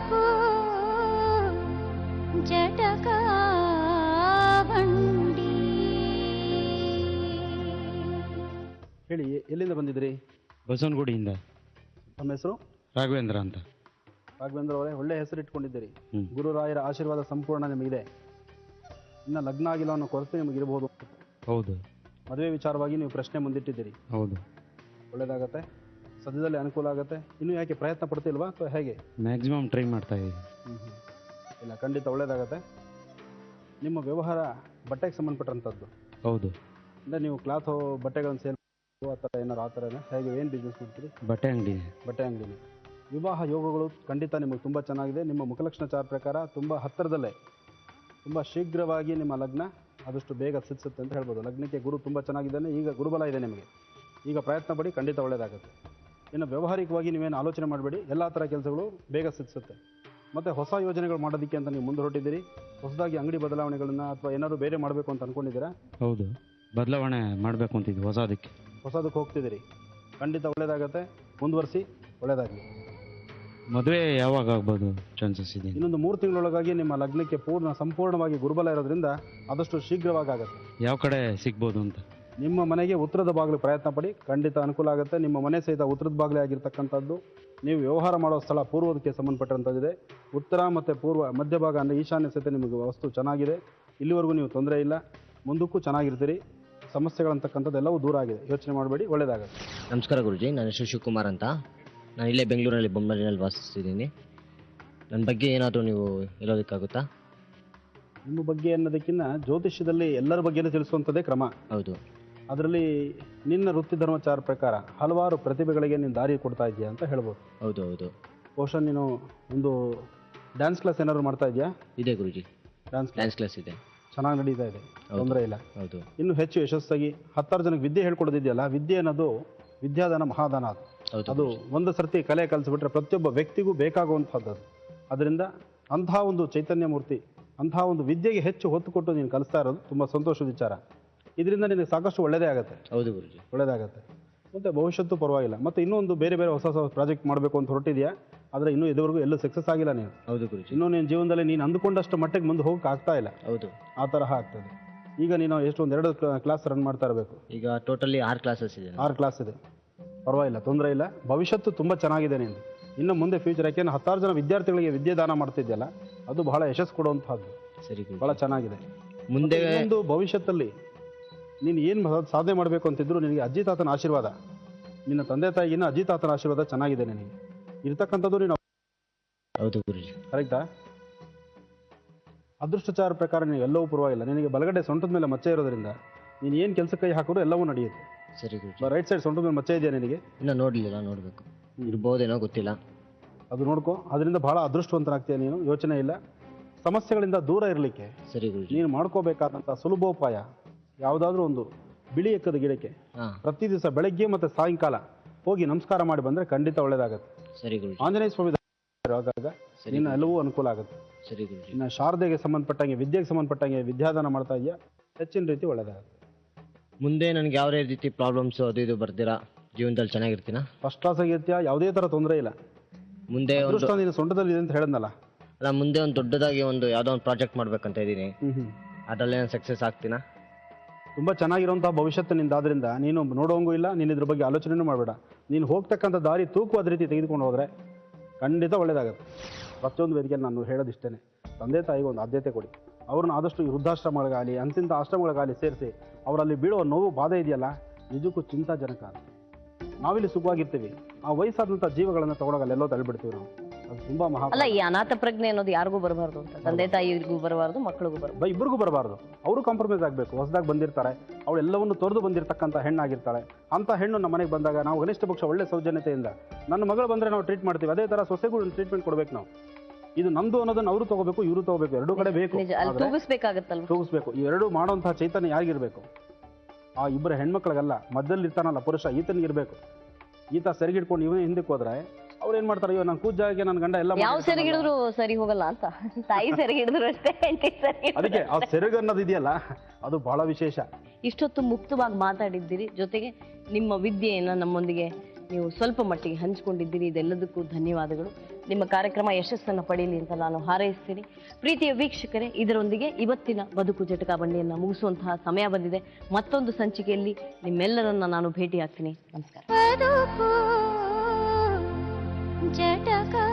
ರೂಪು ಜಟಕಾ ಬಂಡಿ. ಹೇಳಿ, ಎಲ್ಲಿಂದ ಬಂದಿದ್ರಿ? ಬಸವನಗುಡಿಯಿಂದ. ನಮ್ಮ ಹೆಸರು ರಾಘವೇಂದ್ರ ಅಂತ. ರಾಘವೇಂದ್ರ ಅವರೇ, ಒಳ್ಳೆ ಹೆಸರು ಇಟ್ಕೊಂಡಿದ್ದೀರಿ. ಗುರುರಾಯರ ಆಶೀರ್ವಾದ ಸಂಪೂರ್ಣ ನಿಮಗಿದೆ. ಇನ್ನು ಲಗ್ನ ಆಗಿಲ್ಲ ಅನ್ನೋ ಕೊರತೆ ನಿಮಗಿರಬಹುದು. ಹೌದು. ಮದುವೆ ವಿಚಾರವಾಗಿ ನೀವು ಪ್ರಶ್ನೆ ಮುಂದಿಟ್ಟಿದ್ದೀರಿ. ಹೌದು. ಒಳ್ಳೇದಾಗತ್ತೆ, ಸದ್ಯದಲ್ಲಿ ಅನುಕೂಲ ಆಗುತ್ತೆ. ಇನ್ನೂ ಯಾಕೆ ಪ್ರಯತ್ನ ಪಡ್ತಿಲ್ವಾ ಅಥವಾ ಹೇಗೆ? ಮ್ಯಾಕ್ಸಿಮಮ್ ಟ್ರೈ ಮಾಡ್ತಾ ಇದ್ದೀವಿ. ಇಲ್ಲ, ಖಂಡಿತ ಒಳ್ಳೇದಾಗತ್ತೆ. ನಿಮ್ಮ ವ್ಯವಹಾರ ಬಟ್ಟೆಗೆ ಸಂಬಂಧಪಟ್ಟಂಥದ್ದು? ಹೌದು. ಅಂದರೆ ನೀವು ಕ್ಲಾತ್ ಬಟ್ಟೆಗಳನ್ನು ಸೇಲ್ ಆ ಥರ ಏನಾರು ಆ ಥರನೇ? ಹೇಗೆ, ಏನು ಬಿಸ್ನೆಸ್ ಮಾಡ್ತೀರಿ? ಬಟ್ಟೆ ಅಂಗಡಿ. ಬಟ್ಟೆ ಅಂಗಡಿನೇ. ವಿವಾಹ ಯೋಗಗಳು ಖಂಡಿತ ನಿಮಗೆ ತುಂಬ ಚೆನ್ನಾಗಿದೆ. ನಿಮ್ಮ ಮುಖಲಕ್ಷಣ ಚಾರ ಪ್ರಕಾರ ತುಂಬ ಹತ್ತಿರದಲ್ಲೇ, ತುಂಬ ಶೀಘ್ರವಾಗಿ ನಿಮ್ಮ ಲಗ್ನ ಆದಷ್ಟು ಬೇಗ ಸಿದ್ಧಿಸುತ್ತೆ ಅಂತ ಹೇಳ್ಬೋದು. ಲಗ್ನಕ್ಕೆ ಗುರು ತುಂಬ ಚೆನ್ನಾಗಿದ್ದಾನೆ. ಈಗ ಗುರುಬಲ ಇದೆ ನಿಮಗೆ. ಈಗ ಪ್ರಯತ್ನ ಪಡಿ, ಖಂಡಿತ ಒಳ್ಳೆಯದಾಗುತ್ತೆ. ಇನ್ನು ವ್ಯಾವಹಾರಿಕವಾಗಿ ನೀವೇನು ಆಲೋಚನೆ ಮಾಡಬೇಡಿ, ಎಲ್ಲ ಥರ ಕೆಲಸಗಳು ಬೇಗ ಸಿದ್ಧಿಸುತ್ತೆ. ಮತ್ತು ಹೊಸ ಯೋಜನೆಗಳು ಮಾಡೋದಕ್ಕೆ ಅಂತ ನೀವು ಮುಂದೆ ಹೊರಟಿದ್ದೀರಿ. ಹೊಸದಾಗಿ ಅಂಗಡಿ ಬದಲಾವಣೆಗಳನ್ನು ಅಥವಾ ಏನಾದರೂ ಬೇರೆ ಮಾಡಬೇಕು ಅಂತ ಅಂದ್ಕೊಂಡಿದ್ದೀರಾ? ಹೌದು, ಬದಲಾವಣೆ ಮಾಡಬೇಕು ಅಂತಿದ್ವಿ. ಹೊಸದಕ್ಕೆ ಹೋಗ್ತಿದ್ದೀರಿ. ಖಂಡಿತ ಒಳ್ಳೆಯದಾಗುತ್ತೆ, ಮುಂದುವರಿಸಿ, ಒಳ್ಳೆಯದಾಗಲಿ. ಮದುವೆ ಯಾವಾಗ ಆಗ್ಬೋದು ಚಾನ್ಸಸ್ ಇದೆ? ಇನ್ನೊಂದು 3 ತಿಂಗಳೊಳಗಾಗಿ ನಿಮ್ಮ ಲಗ್ನಕ್ಕೆ ಸಂಪೂರ್ಣವಾಗಿ ಗುರುಬಲ ಇರೋದ್ರಿಂದ ಆದಷ್ಟು ಶೀಘ್ರವಾಗಿ ಆಗುತ್ತೆ. ಯಾವ ಕಡೆ ಸಿಗ್ಬೋದು ಅಂತ? ನಿಮ್ಮ ಮನೆಗೆ ಉತ್ತರದ ಬಾಗಿಲು ಪ್ರಯತ್ನ ಪಡಿ, ಖಂಡಿತ ಅನುಕೂಲ ಆಗುತ್ತೆ. ನಿಮ್ಮ ಮನೆ ಸಹಿತ ಉತ್ತರದ ಬಾಗಿಲೇ ಆಗಿರ್ತಕ್ಕಂಥದ್ದು. ನೀವು ವ್ಯವಹಾರ ಮಾಡೋ ಸ್ಥಳ ಪೂರ್ವದಕ್ಕೆ ಸಂಬಂಧಪಟ್ಟಂಥದ್ದಿದೆ. ಉತ್ತರ ಮತ್ತು ಪೂರ್ವ ಮಧ್ಯಭಾಗ ಅಂದರೆ ಈಶಾನ್ಯ ಸಹಿತ ನಿಮಗೆ ವಸ್ತು ಚೆನ್ನಾಗಿದೆ. ಇಲ್ಲಿವರೆಗೂ ನೀವು ತೊಂದರೆ ಇಲ್ಲ, ಮುಂದಕ್ಕೂ ಚೆನ್ನಾಗಿರ್ತೀರಿ. ಸಮಸ್ಯೆಗಳಂತಕ್ಕಂಥದ್ದು ಎಲ್ಲವೂ ದೂರ ಆಗಿದೆ, ಯೋಚನೆ ಮಾಡಬೇಡಿ, ಒಳ್ಳೆಯದಾಗುತ್ತೆ. ನಮಸ್ಕಾರ ಗುರುಜಿ, ನನ್ನ ಹೆಸರು ಶಿವಕುಮಾರ್ ಅಂತ. ನಾನು ಇಲ್ಲೇ ಬೆಂಗಳೂರಲ್ಲಿ ಬೊಮ್ಮರಿನಲ್ಲಿ ವಾಸಿಸ್ತಿದ್ದೀನಿ. ನನ್ನ ಬಗ್ಗೆ ಏನಾದರೂ ನೀವು ಹೇಳೋದಕ್ಕಾಗುತ್ತಾ? ನಿಮ್ಮ ಬಗ್ಗೆ ಅನ್ನೋದಕ್ಕಿಂತ ಜ್ಯೋತಿಷ್ಯದಲ್ಲಿ ಎಲ್ಲರ ಬಗ್ಗೆನೂ ತಿಳಿಸುವಂಥದ್ದೇ ಕ್ರಮ. ಹೌದು. ಅದರಲ್ಲಿ ನಿನ್ನ ವೃತ್ತಿ ಧರ್ಮಚಾರ ಪ್ರಕಾರ ಹಲವಾರು ಪ್ರತಿಭೆಗಳಿಗೆ ನೀನು ದಾರಿ ಕೊಡ್ತಾ ಇದೆಯಾ ಅಂತ ಹೇಳ್ಬೋದು. ಹೌದು ಹೌದು. ಬಹುಶಃ ನೀನು ಒಂದು ಡ್ಯಾನ್ಸ್ ಕ್ಲಾಸ್ ಏನಾದ್ರು ಮಾಡ್ತಾ ಇದೆಯಾ? ಇದೆ ಗುರುಜಿ, ಡ್ಯಾನ್ಸ್ ಕ್ಲಾಸ್ ಇದೆ. ಚೆನ್ನಾಗಿ ನಡೀತಾ ಇದೆ, ತೊಂದರೆ ಇಲ್ಲ. ಹೌದು. ಇನ್ನು ಹೆಚ್ಚು ಯಶಸ್ಸಾಗಿ 10 ಜನಕ್ಕೆ ವಿದ್ಯೆ ಹೇಳ್ಕೊಡೋದಿದೆಯಲ್ಲ, ವಿದ್ಯೆ ಅನ್ನೋದು ವಿದ್ಯಾದಾನ ಮಹಾದಾನ. ಅದು ಒಂದು ಸರ್ತಿ ಕಲೆ ಕಲಿಸ್ಬಿಟ್ರೆ ಪ್ರತಿಯೊಬ್ಬ ವ್ಯಕ್ತಿಗೂ ಬೇಕಾಗುವಂಥದ್ದು. ಅದರಿಂದ ಅಂತಹ ಒಂದು ಚೈತನ್ಯ ಮೂರ್ತಿ, ಅಂತಹ ಒಂದು ವಿದ್ಯೆಗೆ ಹೆಚ್ಚು ಹೊತ್ತು ಕೊಟ್ಟು ನೀನು ಕಲಿಸ್ತಾ ಇರೋದು ತುಂಬ ಸಂತೋಷದ ವಿಚಾರ. ಇದರಿಂದ ನಿನಗೆ ಸಾಕಷ್ಟು ಒಳ್ಳೆಯದೇ ಆಗುತ್ತೆ. ಹೌದು ಗುರುಜಿ, ಒಳ್ಳೆಯದಾಗತ್ತೆ. ಮತ್ತು ಭವಿಷ್ಯತ್ತು ಪರವಾಗಿಲ್ಲ. ಮತ್ತು ಇನ್ನೊಂದು ಬೇರೆ ಹೊಸ ಪ್ರಾಜೆಕ್ಟ್ ಮಾಡಬೇಕು ಅಂತ ಹೊರಟಿದೆಯಾ, ಆದರೆ ಇನ್ನೂ ಇದುವರೆಗೂ ಎಲ್ಲೂ ಸಕ್ಸಸ್ ಆಗಿಲ್ಲ ನೀನು. ಹೌದು ಗುರುಜಿ. ಇನ್ನೂ ನೀನು ಜೀವನದಲ್ಲಿ ನೀನು ಅಂದುಕೊಂಡಷ್ಟು ಮಟ್ಟಿಗೆ ಮುಂದೆ ಹೋಗಕ್ಕೆ ಆಗ್ತಾ ಇಲ್ಲ. ಹೌದು, ಆ ತರಹ ಆಗ್ತದೆ. ಈಗ ನೀನು ಎಷ್ಟು 2 ಕ್ಲಾಸ್ ರನ್ ಮಾಡ್ತಾ ಇರಬೇಕು. ಈಗ ಟೋಟಲಿ 6 ಕ್ಲಾಸಸ್ ಇದೆ. 6 ಕ್ಲಾಸ್ ಇದೆ, ಪರವಾಗಿಲ್ಲ, ತೊಂದರೆ ಇಲ್ಲ. ಭವಿಷ್ಯತ್ತು ತುಂಬ ಚೆನ್ನಾಗಿದೆ ನೀನು. ಇನ್ನು ಮುಂದೆ ಫ್ಯೂಚರ್, ಯಾಕೆಂದ್ರೆ 10 ಜನ ವಿದ್ಯಾರ್ಥಿಗಳಿಗೆ ವಿದ್ಯೆ ದಾನ ಮಾಡ್ತಿದ್ಯಲ್ಲ, ಅದು ಬಹಳ ಯಶಸ್ಸು ಕೊಡುವಂತಹದ್ದು. ಸರಿ, ಬಹಳ ಚೆನ್ನಾಗಿದೆ. ಮುಂದೆ ಒಂದು ಭವಿಷ್ಯದಲ್ಲಿ ನೀನು ಏನು ಸಾಧನೆ ಮಾಡಬೇಕು ಅಂತಿದ್ರು ನಿನಗೆ ಅಜ್ಜಿ ತಾತನ ಆಶೀರ್ವಾದ, ನಿನ್ನ ತಂದೆ ತಾಯಿಗಿನ್ನ ಅಜ್ಜಿ ತಾತನ ಆಶೀರ್ವಾದ ಚೆನ್ನಾಗಿದೆ ನಿನಗೆ ಇರ್ತಕ್ಕಂಥದ್ದು. ನೀನು ಹೌದು ಗುರುಜಿ, ಕರೆಕ್ಟಾ? ಅದೃಷ್ಟಚಾರ ಪ್ರಕಾರ ನೀವು ಎಲ್ಲವೂ ಪರವಾಗಿಲ್ಲ. ನಿನಗೆ ಬಲಗಡೆ ಸೊಂಟದ ಮೇಲೆ ಮಚ್ಚೆ ಇರೋದ್ರಿಂದ ನೀನು ಏನು ಕೆಲಸಕ್ಕೆ ಕೈ ಹಾಕಿದ್ರು ಎಲ್ಲವೂ ನಡೆಯುತ್ತೆ. ಸರಿ ಗುರುಜಿ. ರೈಟ್ ಸೈಡ್ ಸೊಂಟದ ಮೇಲೆ ಮಚ್ಚೆ ಇದೆಯಾ ನಿನಗೆ? ಇನ್ನೂ ನೋಡಲಿಲ್ಲ, ನೋಡಬೇಕು. ಇರ್ಬೋದೇನೋ ಗೊತ್ತಿಲ್ಲ. ಅದು ನೋಡ್ಕೋ. ಅದರಿಂದ ಬಹಳ ಅದೃಷ್ಟವಂತನಾಗ್ತೀಯ ನೀನು, ಯೋಚನೆ ಇಲ್ಲ. ಸಮಸ್ಯೆಗಳಿಂದ ದೂರ ಇರಲಿಕ್ಕೆ ಸರಿ ಗುರುಜಿ, ನೀನು ಮಾಡ್ಕೋಬೇಕಾದಂಥ ಸುಲಭೋಪಾಯ ಯಾವುದಾದ್ರೂ ಒಂದು ಬಿಳಿ ಎಕ್ಕದ ಗಿಡಕ್ಕೆ ಪ್ರತಿ ದಿವಸ ಬೆಳಗ್ಗೆ ಮತ್ತು ಸಾಯಂಕಾಲ ಹೋಗಿ ನಮಸ್ಕಾರ ಮಾಡಿ ಬಂದರೆ ಖಂಡಿತ ಒಳ್ಳೇದಾಗತ್ತೆ. ಸರಿ ಗುರುಜಿ. ಆಂಜನೇಯ ಸ್ವಾಮಿ ಆಗಾಗ ನಿನ್ನ ಎಲ್ಲವೂ ಅನುಕೂಲ ಆಗುತ್ತೆ. ಸರಿ ಗುರುಜಿ. ಇನ್ನು ಶಾರದೆಗೆ ಸಂಬಂಧಪಟ್ಟಂಗೆ, ವಿದ್ಯೆಗೆ ಸಂಬಂಧಪಟ್ಟಂಗೆ ವಿದ್ಯಾದಾನ ಮಾಡ್ತಾ ಇದೆಯಾ, ಹೆಚ್ಚಿನ ರೀತಿ ಒಳ್ಳೇದಾಗುತ್ತೆ. ಮುಂದೆ ನನಗೆ ಯಾವ ರೀತಿ ಪ್ರಾಬ್ಲಮ್ಸ್ ಅದು ಇದು ಬರ್ತೀರಾ, ಜೀವನದಲ್ಲಿ ಚೆನ್ನಾಗಿರ್ತೀನಾ? ಫಸ್ಟ್ ಕ್ಲಾಸ್ ಆಗಿರ್ತೀಯ, ಯಾವುದೇ ಥರ ತೊಂದರೆ ಇಲ್ಲ. ಮುಂದೆ ನೀನು ಸೊಂಟದಲ್ಲಿ ಇದೆ ಅಂತ ಹೇಳಿದ್ನಲ್ಲ, ಅಲ್ಲ, ಮುಂದೆ ಒಂದು ದೊಡ್ಡದಾಗಿ ಯಾವುದೋ ಒಂದು ಪ್ರಾಜೆಕ್ಟ್ ಮಾಡ್ಬೇಕಂತ ಇದ್ದೀನಿ. ಅದರಲ್ಲೇ ನಾನು ಸಕ್ಸಸ್ ಆಗ್ತೀನಾ? ತುಂಬ ಚೆನ್ನಾಗಿರುವಂತಹ ಭವಿಷ್ಯತ್ತು ನಿಂದಾದ್ರಿಂದ ನೀನು ನೋಡೋಂಗೂ ಇಲ್ಲ, ನೀನು ಇದ್ರ ಬಗ್ಗೆ ಆಲೋಚನೆನೂ ಮಾಡಬೇಡ. ನೀನು ಹೋಗ್ತಕ್ಕಂಥ ದಾರಿ ತೂಕವಾದ ರೀತಿ ತೆಗೆದುಕೊಂಡು ಹೋದರೆ ಖಂಡಿತ ಒಳ್ಳೇದಾಗುತ್ತೆ. ಪ್ರತಿಯೊಂದು ವೇದಿಕೆಯಲ್ಲಿ ನಾನು ಹೇಳೋದಿಷ್ಟೇ, ತಂದೆ ತಾಯಿಗೆ ಒಂದು ಆದ್ಯತೆ ಕೊಡಿ. ಅವ್ರನ್ನ ಆದಷ್ಟು ಈ ವೃದ್ಧಾಶ್ರಮಗಳಿಗಾಗಲಿ ಅಂತಿಂಥ ಆಶ್ರಮಗಳಿಗಾಗಲಿ ಸೇರಿಸಿ ಅವರಲ್ಲಿ ಬೀಳುವ ನೋವು ಬಾಧೆ ಇದೆಯಲ್ಲ, ನಿಜಕ್ಕೂ ಚಿಂತಾಜನಕ. ನಾವಿಲ್ಲಿ ಸುಖವಾಗಿರ್ತೀವಿ, ಆ ವಯಸ್ಸಾದಂಥ ಜೀವಗಳನ್ನು ತಗೊಳಗಲ್ಲ ಎಲ್ಲೋ ತಳ್ಳಿಬಿಡ್ತೀವಿ ನಾವು. ಅದು ತುಂಬಾ ಮಹಾ ಅಲ್ಲ. ಈ ಅನಾಥ ಪ್ರಜ್ಞೆ ಅನ್ನೋದು ಯಾರಿಗೂ ಬರಬಾರ್ದು ಅಂತ, ತಂದೆ ತಾಯಿಗೂ ಬರಬಾರ್ದು, ಮಕ್ಕಳಿಗೂ ಬರಬಾರ್ದು, ಇಬ್ಬರಿಗೂ ಬರಬಾರ್ದು. ಅವರು ಕಾಂಪ್ರಮೈಸ್ ಆಗಬೇಕು. ಹೊಸದಾಗಿ ಬಂದಿರ್ತಾರೆ, ಅವಳು ಎಲ್ಲವನ್ನು ತೊರೆದು ಬಂದಿರತಕ್ಕಂಥ ಹೆಣ್ಣಾಗಿರ್ತಾಳೆ. ಅಂತ ಹೆಣ್ಣು ನಮ್ಮ ಮನೆಗೆ ಬಂದಾಗ ನಾವು ಕನಿಷ್ಠ ಪಕ್ಷ ಒಳ್ಳೆ ಸೌಜನ್ಯತೆಯಿಂದ, ನನ್ನ ಮಗಳು ಬಂದರೆ ನಾವು ಟ್ರೀಟ್ ಮಾಡ್ತೀವಿ, ಅದೇ ಥರ ಸೊಸೆಗೂ ಟ್ರೀಟ್ಮೆಂಟ್ ಕೊಡ್ಬೇಕು ನಾವು. ಇದು ನಮ್ದು ಅನ್ನೋದನ್ನ ಅವರು ತಗೋಬೇಕು, ಇವರು ತಗೋಬೇಕು, ಎರಡೂ ಕಡೆ ಬೇಕು. ತೂಗಿಸ್ಬೇಕು. ಈ ಎರಡು ಮಾಡುವಂತಹ ಚೈತನ್ಯ ಯಾರಿಗಿರ್ಬೇಕು? ಆ ಇಬ್ಬರ ಹೆಣ್ಮಕ್ಳಿಗಲ್ಲ, ಮಧ್ಯದಲ್ಲಿ ಇರ್ತಾನಲ್ಲ ಪುರುಷ, ಈತನಿಗಿರ್ಬೇಕು. ಈತ ಸೆರಗಿಡ್ಕೊಂಡು ಇವನೇ ಹಿಂದಕ್ಕೆ ಹೋದ್ರೆ ಅವ್ರು ಏನ್ ಮಾಡ್ತಾರೆ, ಇವ ನಾನು ಕೂಜಾಗೆ ನನ್ನ ಗಂಡ ಎಲ್ಲ ಯಾವ ಸೆರಗಿಡಿದ್ರು ಸರಿ ಹೋಗಲ್ಲ ಅಂತ. ತಾಯಿ ಸೆರಗಿಡಿದ್ರು ಅಷ್ಟೇ. ಅದಕ್ಕೆ ಆ ಸೆರಗು ಅನ್ನೋದು ಇದೆಯಲ್ಲ, ಅದು ಬಹಳ ವಿಶೇಷ. ಇಷ್ಟೊತ್ತು ಮುಕ್ತವಾಗಿ ಮಾತಾಡಿದ್ದೀರಿ, ಜೊತೆಗೆ ನಿಮ್ಮ ವಿದ್ಯೆಯನ್ನ ನಮ್ಮೊಂದಿಗೆ ನೀವು ಸ್ವಲ್ಪ ಮಟ್ಟಿಗೆ ಹಂಚಿಕೊಂಡಿದ್ದೀರಿ. ಇದೆಲ್ಲದಕ್ಕೂ ಧನ್ಯವಾದಗಳು. ನಿಮ್ಮ ಕಾರ್ಯಕ್ರಮ ಯಶಸ್ಸನ್ನು ಪಡೀಲಿ ಅಂತ ನಾನು ಹಾರೈಸ್ತೀನಿ. ಪ್ರೀತಿಯ ವೀಕ್ಷಕರೇ, ಇದರೊಂದಿಗೆ ಇವತ್ತಿನ ಬದುಕು ಜಟಕಾ ಬಂಡಿಯನ್ನು ಮುಗಿಸುವಂತಹ ಸಮಯ ಬಂದಿದೆ. ಮತ್ತೊಂದು ಸಂಚಿಕೆಯಲ್ಲಿ ನಿಮ್ಮೆಲ್ಲರನ್ನ ನಾನು ಭೇಟಿ ಆಗ್ತೀನಿ. ನಮಸ್ಕಾರ. ಜಟಕಾ